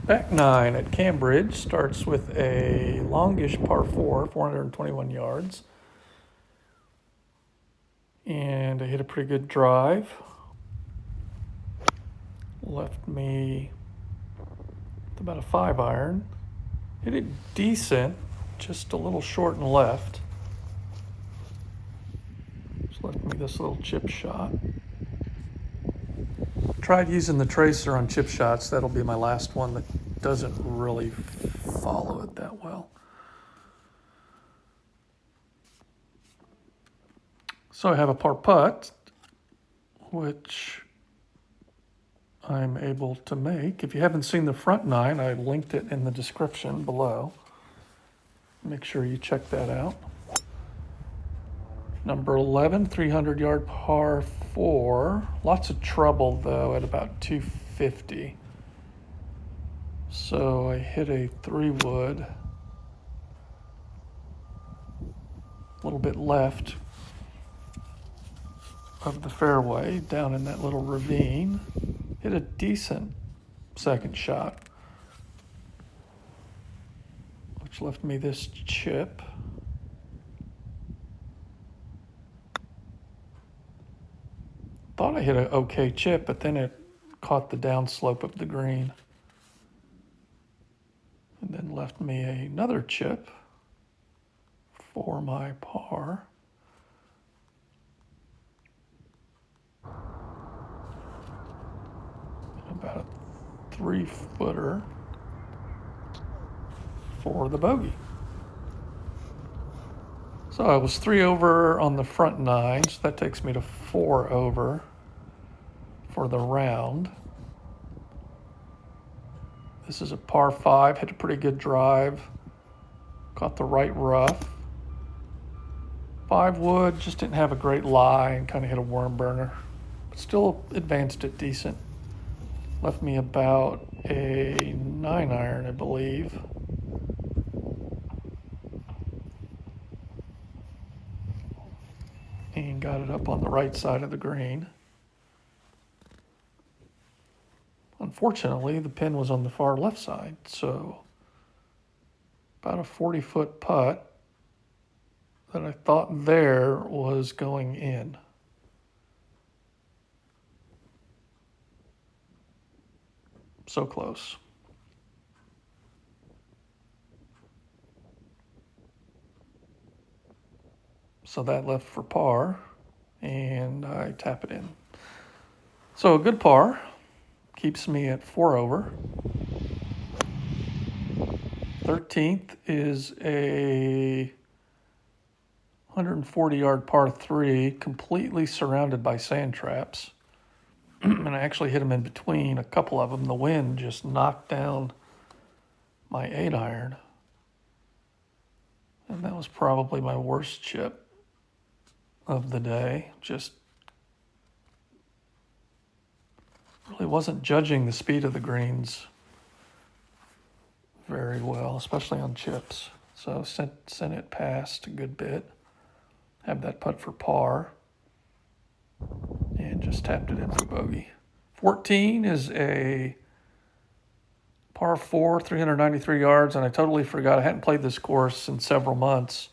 Back 9 at Cambridge starts with a longish par 4, 421 yards. And I hit a pretty good drive. Left me with about a 5 iron. Hit it decent, just a little short and left. Just left me this little chip shot. Tried using the tracer on chip shots. That'll be my last one that doesn't really follow it that well. So I have a par putt, which I'm able to make. If you haven't seen the front 9, I linked it in the description below. Make sure you check that out. Number 11, 300-yard par 4. Lots of trouble, though, at about 250. So I hit a 3-wood. A little bit left of the fairway, down in that little ravine. Hit a decent second shot, which left me this chip. Thought I hit an okay chip, but then it caught the downslope of the green. And then left me another chip for my par. About a 3-footer for the bogey. So I was 3 over on the front 9, so that takes me to 4 over for the round. This is a par 5, hit a pretty good drive, caught the right rough. 5-wood, just didn't have a great lie and kind of hit a worm burner, but still advanced it decent. Left me about a 9 iron, I believe. And got it up on the right side of the green. Unfortunately, the pin was on the far left side, so about a 40-foot putt that I thought there was going in. So close. So that left for par, and I tap it in. So a good par keeps me at 4 over. 13th is a 140-yard par 3, completely surrounded by sand traps. And I actually hit them in between a couple of them. The wind just knocked down my 8 iron. And that was probably my worst chip of the day. Just really wasn't judging the speed of the greens very well, especially on chips. So sent it past a good bit. Have that putt for par. And just tapped it in for bogey. 14 is a par 4, 393 yards, and I totally forgot. I hadn't played this course in several months.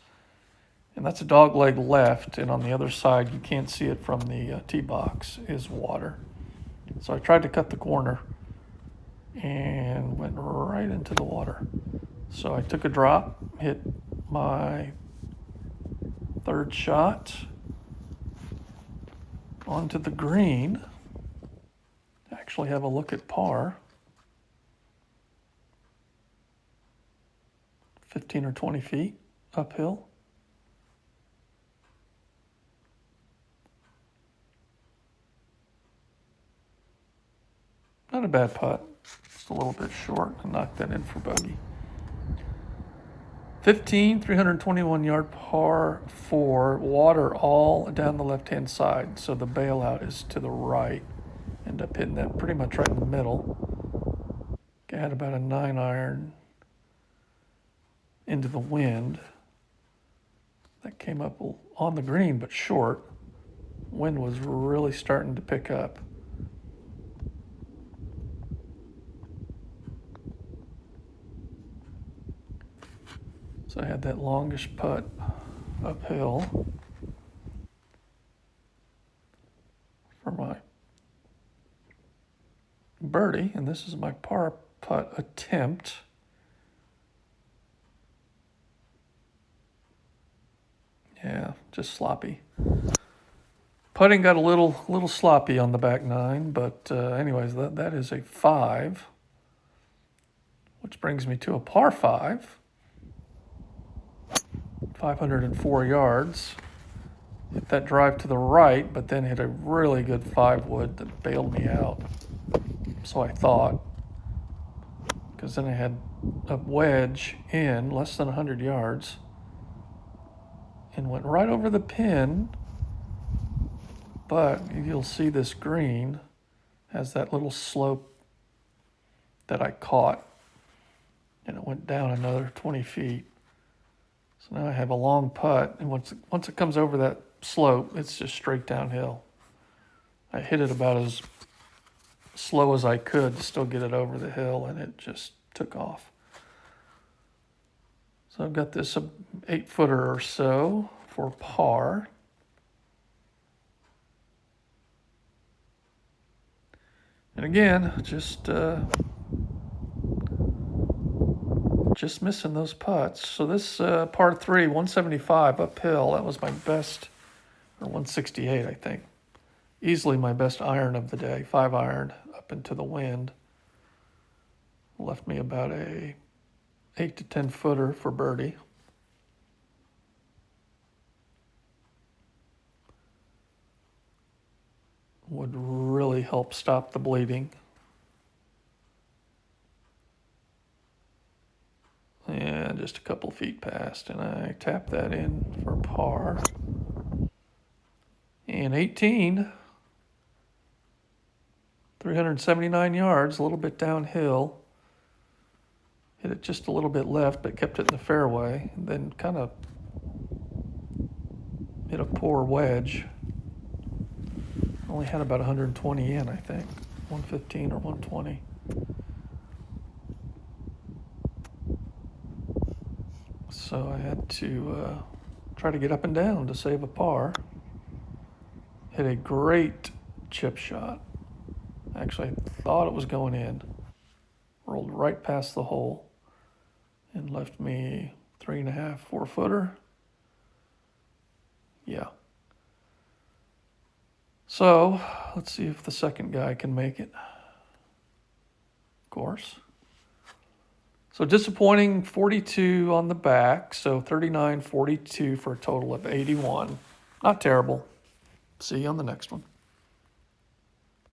And that's a dog leg left, and on the other side, you can't see it from the tee box, is water. So I tried to cut the corner and went right into the water. So I took a drop, hit my 3rd shot onto the green. Actually have a look at par. 15 or 20 feet uphill. Not a bad putt, just a little bit short. I knocked that in for bogey. 15, 321-yard par 4, water all down the left-hand side, so the bailout is to the right. End up hitting that pretty much right in the middle. Got about a 9 iron into the wind. That came up on the green, but short. Wind was really starting to pick up. So I had that longish putt uphill for my birdie, and this is my par putt attempt. Yeah, just sloppy. Putting got a little sloppy on the back nine, but anyways, that is a 5, which brings me to a par 5, 504 yards. Hit that drive to the right, but then hit a really good 5-wood that bailed me out. So I thought, because then I had a wedge in less than 100 yards and went right over the pin. But you'll see this green has that little slope that I caught, and it went down another 20 feet. So now I have a long putt, and once it comes over that slope, it's just straight downhill. I hit it about as slow as I could to still get it over the hill, and it just took off. So I've got this 8-footer or so for par. And again, just missing those putts. So this par 3, 175 uphill, that was my best, or 168, I think. Easily my best iron of the day, 5-iron up into the wind. Left me about a 8 to 10 footer for birdie. Would really help stop the bleeding. And just a couple feet past, and I tap that in for par. And 18, 379 yards, a little bit downhill. Hit it just a little bit left, but kept it in the fairway. And then kind of hit a poor wedge. Only had about 120 in, I think. 115 or 120. So I had to try to get up and down to save a par. Hit a great chip shot. Actually, I thought it was going in. Rolled right past the hole and left me 3.5, 4-footer. Yeah. So let's see if the second guy can make it. Of course. So disappointing 42 on the back. So 39, 42 for a total of 81. Not terrible. See you on the next one.